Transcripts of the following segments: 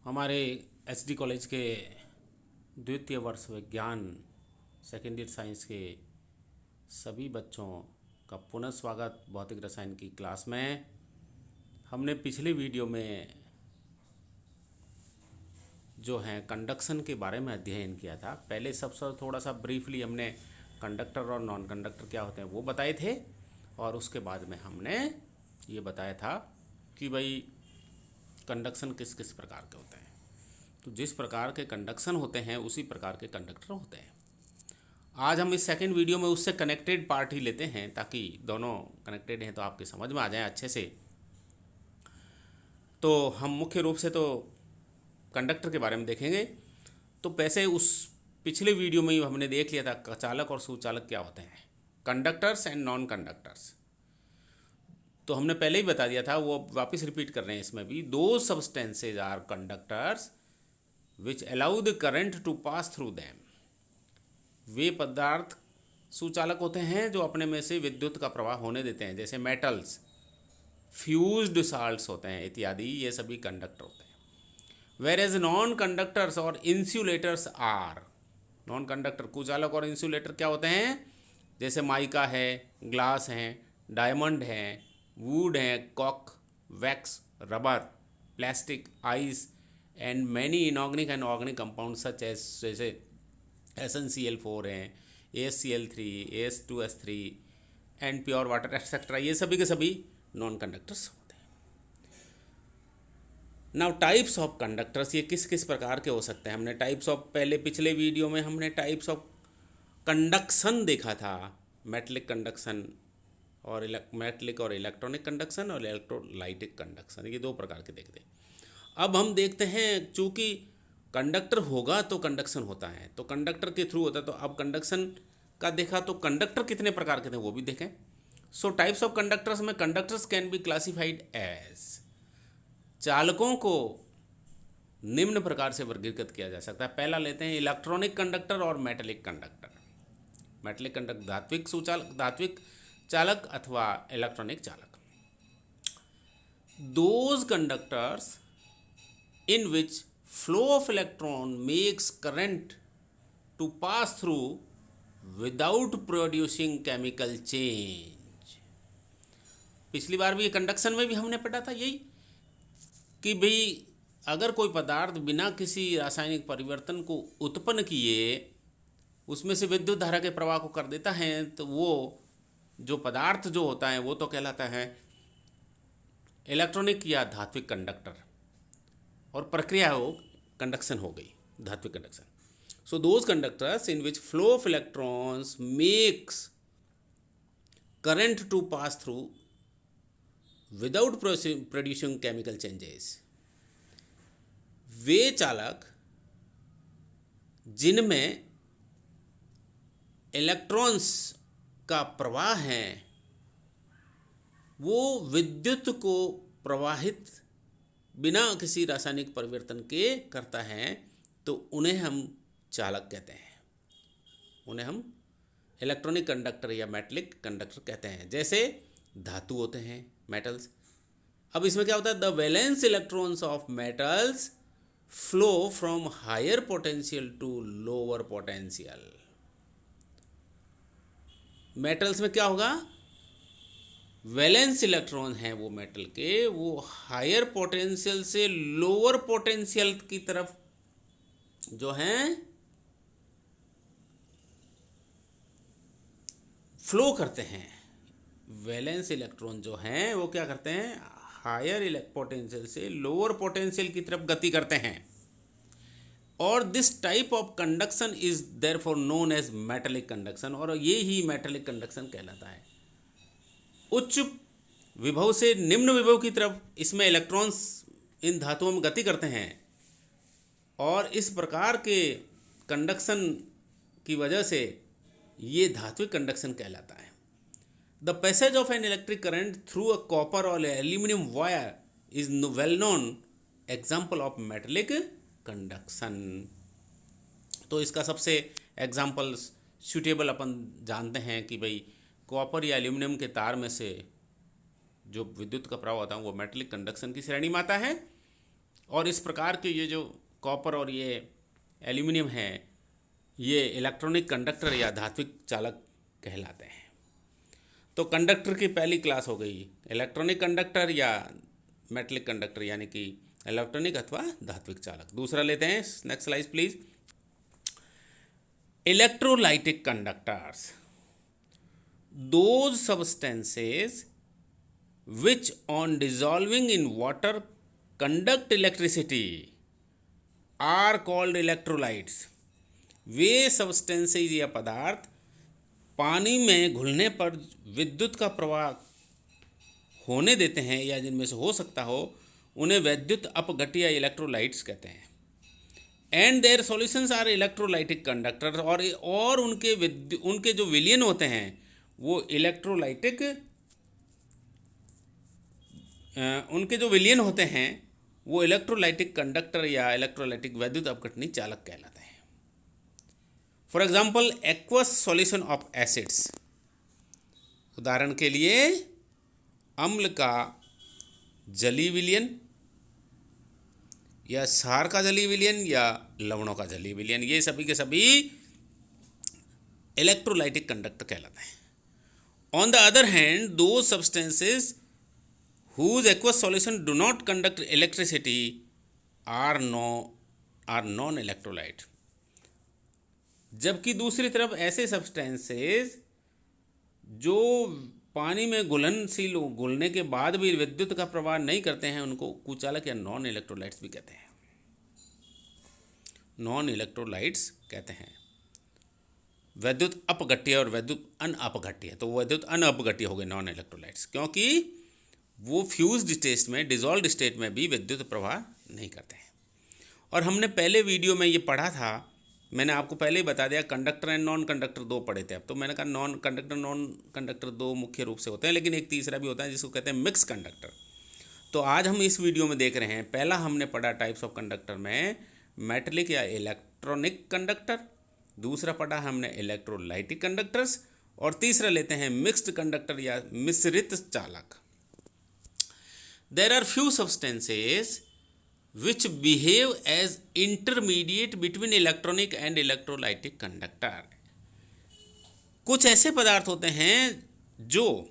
हमारे SD college के द्वितीय वर्ष विज्ञान सेकेंड ईयर साइंस के सभी बच्चों का पुनः स्वागत भौतिक रसायन की क्लास में। हमने पिछले वीडियो में जो है कंडक्शन के बारे में अध्ययन किया था। पहले सबसे थोड़ा सा ब्रीफली हमने कंडक्टर और नॉन कंडक्टर क्या होते हैं वो बताए थे, और उसके बाद में हमने ये बताया था कि भाई कंडक्शन किस किस प्रकार के होते हैं। तो जिस प्रकार के कंडक्शन होते हैं उसी प्रकार के कंडक्टर होते हैं। आज हम इस सेकंड वीडियो में उससे कनेक्टेड पार्ट ही लेते हैं ताकि दोनों कनेक्टेड हैं तो आपके समझ में आ जाए अच्छे से। तो हम मुख्य रूप से तो कंडक्टर के बारे में देखेंगे। तो वैसे उस पिछले वीडियो में ही हमने देख लिया था चालक और सुचालक क्या होते हैं, कंडक्टर्स एंड नॉन कंडक्टर्स। तो हमने पहले ही बता दिया था, वो वापस रिपीट कर रहे हैं इसमें भी। Those substances are conductors which allow the current to pass through them. वे पदार्थ सुचालक होते हैं जो अपने में से विद्युत का प्रवाह होने देते हैं, जैसे मेटल्स, फ्यूज्ड साल्ट्स होते हैं इत्यादि, ये सभी कंडक्टर होते हैं। वेर एज नॉन कंडक्टर्स और इंसुलेटर्स आर, नॉन कंडक्टर कुचालक और इंसुलेटर क्या होते हैं, जैसे माइका है, ग्लास हैं, डायमंड हैं, वुड है, कॉक, wax, rubber, plastic, ice and many inorganic and organic compound such as, जैसे SnCl4 हैं, AsCl3, As2S3 and pure water etcetera, ये सभी के सभी नॉन कंडक्टर्स होते हैं। नाउ टाइप्स ऑफ कंडक्टर्स, ये किस किस प्रकार के हो सकते हैं। हमने टाइप्स ऑफ, पहले पिछले वीडियो में हमने टाइप्स ऑफ कंडक्शन देखा था, मेटलिक कंडक्शन और मेटलिक और इलेक्ट्रॉनिक कंडक्शन और इलेक्ट्रोलाइटिक कंडक्शन, ये दो प्रकार के देखते हैं। अब हम देखते हैं, चूँकि कंडक्टर होगा तो कंडक्शन होता है, तो कंडक्टर के थ्रू होता है। तो अब कंडक्शन का देखा तो कंडक्टर कितने प्रकार के थे वो भी देखें। सो टाइप्स ऑफ कंडक्टर्स में conductors can be classified as, चालकों को निम्न प्रकार से वर्गीकृत किया जा सकता है। पहला लेते हैं इलेक्ट्रॉनिक कंडक्टर और मेटेलिक कंडक्टर। मेटेलिक कंडक्टर धात्विक सुचालक, धात्विक चालक अथवा इलेक्ट्रॉनिक चालक। Those conductors in which flow of electron makes current to pass through without producing chemical change। पिछली बार भी कंडक्शन में भी हमने पढ़ा था यही कि भाई अगर कोई पदार्थ बिना किसी रासायनिक परिवर्तन को उत्पन्न किए उसमें से विद्युत धारा के प्रवाह को कर देता है, तो वो जो पदार्थ जो होता है वो तो कहलाता है इलेक्ट्रॉनिक या धात्विक कंडक्टर, और प्रक्रिया हो कंडक्शन हो गई, धात्विक conduction. So those conductors in which flow of electrons makes current to pass through without producing chemical changes. वे चालक जिनमें इलेक्ट्रॉन्स का प्रवाह है वो विद्युत को प्रवाहित बिना किसी रासायनिक परिवर्तन के करता है, तो उन्हें हम चालक कहते हैं, उन्हें हम इलेक्ट्रॉनिक कंडक्टर या मेटलिक कंडक्टर कहते हैं। जैसे धातु होते हैं, मेटल्स। अब इसमें क्या होता है, the valence electrons of metals flow from higher potential to lower potential. Metals में क्या होगा, वैलेंस इलेक्ट्रॉन हैं वो मेटल के, वो हायर पोटेंशियल से लोअर पोटेंशियल की तरफ जो हैं फ्लो करते हैं। वैलेंस इलेक्ट्रॉन जो हैं वो क्या करते हैं, हायर पोटेंशियल से लोअर पोटेंशियल की तरफ गति करते हैं। और this type of conduction is therefore known as metallic conduction, और ये ही मेटेलिक कंडक्शन कहलाता है। उच्च विभव से निम्न विभव की तरफ इसमें इलेक्ट्रॉन्स इन धातुओं में गति करते हैं, और इस प्रकार के कंडक्शन की वजह से ये धात्विक कंडक्शन कहलाता है। The passage of an electric current through a copper और aluminium wire is well known example of metallic conduction. तो इसका सबसे एग्जाम्पल सूटेबल अपन जानते हैं कि भाई कॉपर या एल्यूमिनियम के तार में से जो विद्युत का प्रवाह होता है वो मेटेलिक कंडक्शन की श्रेणी में आता है, और इस प्रकार के ये जो कॉपर और ये एल्यूमिनियम है, ये इलेक्ट्रॉनिक कंडक्टर या धात्विक चालक कहलाते हैं। तो कंडक्टर की पहली क्लास हो गई इलेक्ट्रॉनिक कंडक्टर या मेटलिक कंडक्टर, यानी कि इलेक्ट्रॉनिक अथवा धात्विक चालक। दूसरा लेते हैं, next slide please. Electrolytic conductors, those substances which on dissolving in water conduct electricity are called electrolytes। Way substances या पदार्थ पानी में घुलने पर विद्युत का प्रवाह होने देते हैं या जिनमें से हो सकता हो, उन्हें वैद्युत अपघट्य या इलेक्ट्रोलाइट्स कहते हैं। And their solutions are electrolytic conductor, और उनके जो विलयन होते हैं वो इलेक्ट्रोलाइटिक, उनके जो विलयन होते हैं वो इलेक्ट्रोलाइटिक कंडक्टर या इलेक्ट्रोलाइटिक वैद्युत अपघटनी चालक कहलाते हैं। For example aqueous solution of acids, उदाहरण के लिए अम्ल का जलीय विलयन या क्षार का जलीय विलयन या लवणों का जलीय विलयन, ये सभी के सभी इलेक्ट्रोलाइटिक कंडक्टर कहलाते हैं। ऑन द अदर हैंड दो substances whose aqueous solution do not conduct electricity are non-electrolyte। जबकि दूसरी तरफ ऐसे सब्सटेंसेस जो पानी में घुलने के बाद भी विद्युत का प्रवाह नहीं करते हैं, उनको कुचालक या नॉन इलेक्ट्रोलाइट्स भी कहते हैं। नॉन इलेक्ट्रोलाइट्स कहते हैं। वैद्युत अपघट्य और वैद्युत अनअपघट्य, तो वैद्युत अनअपघट्य हो गए नॉन इलेक्ट्रोलाइट्स, क्योंकि वो फ्यूज्ड स्टेट में, डिजॉल्व्ड स्टेट में भी विद्युत प्रवाह नहीं करते हैं। और हमने पहले वीडियो में ये पढ़ा था, मैंने आपको पहले ही बता दिया, कंडक्टर एंड नॉन कंडक्टर दो पढ़े थे। अब तो मैंने कहा नॉन कंडक्टर दो मुख्य रूप से होते हैं, लेकिन एक तीसरा भी होता है जिसको कहते हैं मिक्स कंडक्टर। तो आज हम इस वीडियो में देख रहे हैं, पहला हमने पढ़ा टाइप्स ऑफ कंडक्टर में मेटलिक या इलेक्ट्रॉनिक कंडक्टर, दूसरा पढ़ा हमने इलेक्ट्रोलाइटिक कंडक्टर्स, और तीसरा लेते हैं मिक्स्ड कंडक्टर या मिश्रित चालक। There are few substances which behave as intermediate between electronic and electrolytic conductor। कुछ ऐसे पदार्थ होते हैं जो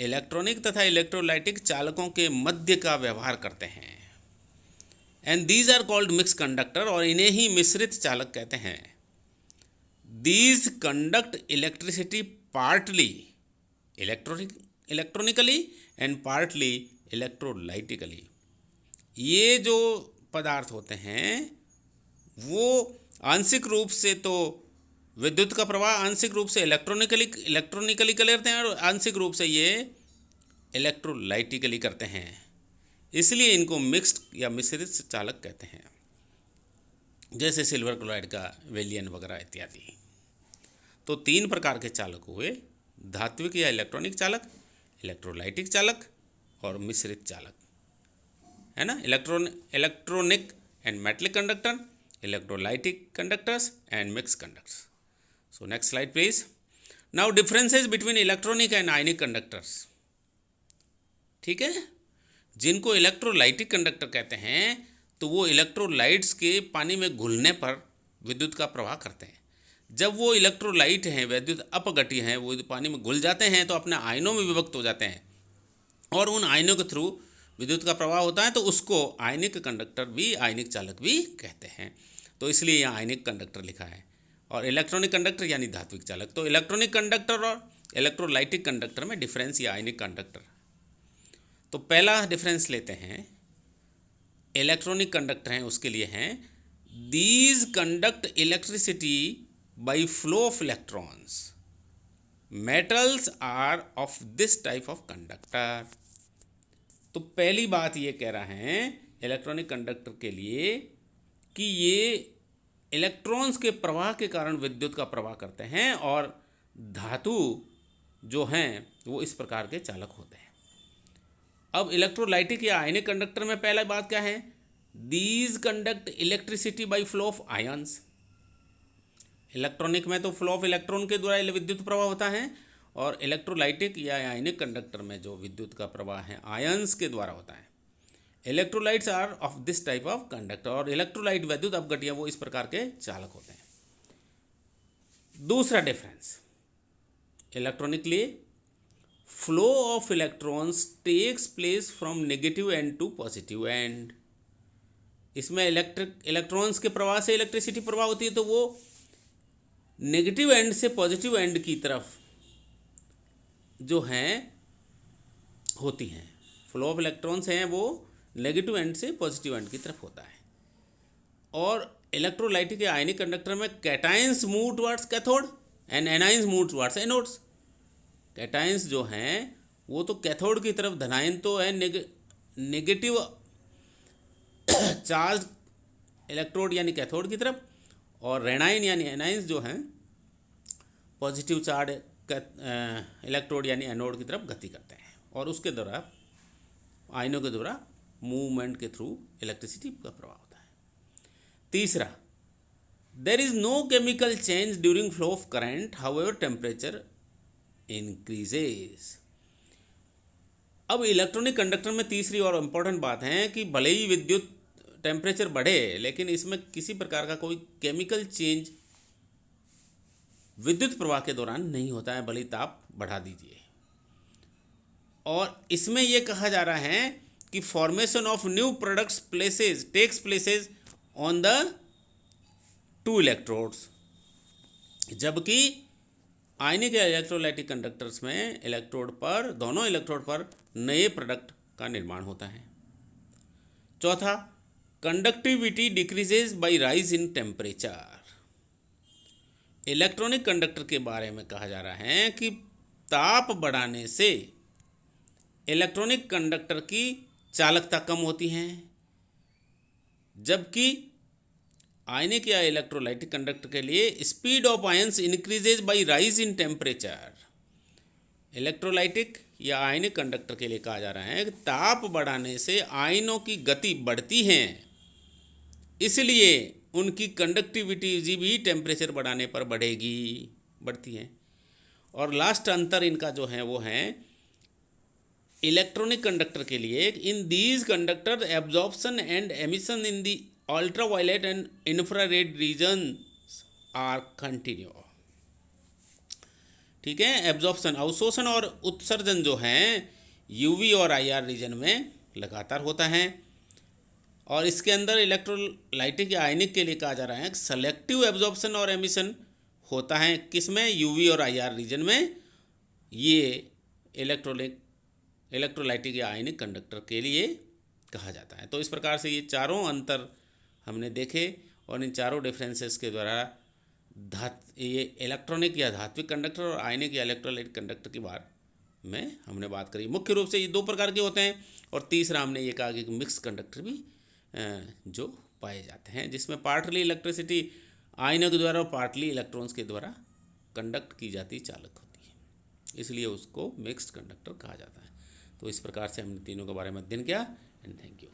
इलेक्ट्रॉनिक तथा इलेक्ट्रोलाइटिक चालकों के मध्य का व्यवहार करते हैं, and these are called mix conductor, और इन्हें ही मिश्रित चालक कहते हैं। These conduct electricity partly electronically and partly electrolytically. ये जो पदार्थ होते हैं वो आंशिक रूप से तो विद्युत का प्रवाह आंशिक रूप से इलेक्ट्रॉनिकली करते हैं, और आंशिक रूप से ये इलेक्ट्रोलाइटिकली करते हैं, इसलिए इनको मिक्स्ड या मिश्रित चालक कहते हैं, जैसे सिल्वर क्लोराइड का विलयन वगैरह इत्यादि। तो तीन प्रकार के चालक हुए, धात्विक या इलेक्ट्रॉनिक चालक, इलेक्ट्रोलाइटिक चालक और मिश्रित चालक, है ना। Electronic and metallic conductor, electrolytic conductors and mix conductors. So next slide please. Now differences between electronic and ionic conductors. ठीक है, जिनको इलेक्ट्रोलाइटिक कंडक्टर कहते हैं तो वो इलेक्ट्रोलाइट्स के पानी में घुलने पर विद्युत का प्रवाह करते हैं। जब वो इलेक्ट्रोलाइट हैं, वैद्युत अपघट्य हैं, वो पानी में घुल जाते हैं तो अपने आयनों में विभक्त हो जाते हैं, और उन आयनों के थ्रू विद्युत का प्रवाह होता है, तो उसको आयनिक कंडक्टर भी, आयनिक चालक भी कहते हैं। तो इसलिए यहाँ आयनिक कंडक्टर लिखा है। और इलेक्ट्रॉनिक कंडक्टर यानी धात्विक चालक। तो इलेक्ट्रॉनिक कंडक्टर और इलेक्ट्रोलाइटिक कंडक्टर में डिफरेंस या आयनिक कंडक्टर। तो पहला डिफरेंस लेते हैं, इलेक्ट्रॉनिक कंडक्टर हैं उसके लिए हैं, these conduct electricity by flow of electrons, metals are of this type of conductor. तो पहली बात ये कह रहा है इलेक्ट्रॉनिक कंडक्टर के लिए कि ये इलेक्ट्रॉन्स के प्रवाह के कारण विद्युत का प्रवाह करते हैं, और धातु जो हैं वो इस प्रकार के चालक होते हैं। अब इलेक्ट्रोलाइटिक या आयनिक कंडक्टर में पहला बात क्या है, these conduct electricity by flow of ions. Electronic में तो फ्लो ऑफ इलेक्ट्रॉन के द्वारा विद्युत प्रवाह होता है, और इलेक्ट्रोलाइटिक या आयनिक कंडक्टर में जो विद्युत का प्रवाह है आयन्स के द्वारा होता है। Electrolytes are of this type of conductor, और इलेक्ट्रोलाइट वैद्युत अपघटिया वो इस प्रकार के चालक होते हैं। दूसरा difference, electronically flow of electrons takes place from negative end to positive end. इसमें इलेक्ट्रॉन्स के प्रवाह से इलेक्ट्रिसिटी प्रवाह होती है, तो वो नेगेटिव एंड से पॉजिटिव एंड की तरफ जो हैं होती हैं। फ्लो ऑफ इलेक्ट्रॉन्स हैं वो नेगेटिव एंड से पॉजिटिव एंड की तरफ होता है। और इलेक्ट्रोलाइटिक के आयनिक कंडक्टर में cations move towards cathode and anions move towards anodes. Cations जो हैं वो तो कैथोड की तरफ, धनायन तो है नेगेटिव चार्ज इलेक्ट्रोड यानी कैथोड की तरफ, और ऋणायन यानी एनायंस जो हैं पॉजिटिव चार्ज इलेक्ट्रोड यानी एनोड की तरफ गति करते हैं, और उसके द्वारा आयनों के द्वारा मूवमेंट के थ्रू इलेक्ट्रिसिटी का प्रवाह होता है। तीसरा, there is no chemical change during flow of current however temperature increases. अब इलेक्ट्रॉनिक कंडक्टर में तीसरी और इम्पोर्टेंट बात है कि भले ही विद्युत टेम्परेचर बढ़े, लेकिन इसमें किसी प्रकार का कोई केमिकल चेंज विद्युत प्रवाह के दौरान नहीं होता है, भले ही ताप बढ़ा दीजिए। और इसमें यह कहा जा रहा है कि formation of new products takes places on the two electrodes, जबकि आयनिक या इलेक्ट्रोलाइटिक कंडक्टर्स में दोनों इलेक्ट्रोड पर नए प्रोडक्ट का निर्माण होता है। चौथा, conductivity decreases bye rise in temperature. Electronic conductor के बारे में कहा जा रहा है कि ताप बढ़ाने से इलेक्ट्रॉनिक कंडक्टर की चालकता कम होती है, जबकि आयनिक या इलेक्ट्रोलाइटिक कंडक्टर के लिए speed of ions increases by rise in temperature. Electrolytic या आयनिक कंडक्टर के लिए कहा जा रहा है कि ताप बढ़ाने से आयनों की गति बढ़ती है, इसलिए उनकी कंडक्टिविटी भी टेम्परेचर बढ़ाने पर बढ़ती है। और लास्ट अंतर इनका जो है वो है इलेक्ट्रॉनिक कंडक्टर के लिए, in these conductor absorption and emission in the ultraviolet and infrared region are continue. ठीक है, एब्जॉर्प्शन अवशोषण और उत्सर्जन जो है यूवी और आईआर रीजन में लगातार होता है। और इसके अंदर इलेक्ट्रोलाइटिक या आयनिक के लिए कहा जा रहा है सेलेक्टिव एब्जॉर्प्शन और एमिशन होता है, किसमें, यूवी और आईआर रीजन में। ये इलेक्ट्रोलाइटिक या आयनिक कंडक्टर के लिए कहा जाता है। तो इस प्रकार से ये चारों अंतर हमने देखे, और इन चारों डिफरेंसेस के द्वारा ये इलेक्ट्रॉनिक या धात्विक कंडक्टर और आयनिक या इलेक्ट्रोलाइटिक कंडक्टर के बारे में हमने बात करी। मुख्य रूप से ये दो प्रकार के होते हैं, और तीसरा हमने ये कहा कि मिक्स कंडक्टर भी जो पाए जाते हैं, जिसमें पार्टली इलेक्ट्रिसिटी आयनों के द्वारा और पार्टली इलेक्ट्रॉन्स के द्वारा कंडक्ट की जाती चालक होती है, इसलिए उसको मिक्स्ड कंडक्टर कहा जाता है। तो इस प्रकार से हमने तीनों के बारे में अध्ययन किया, एंड थैंक यू।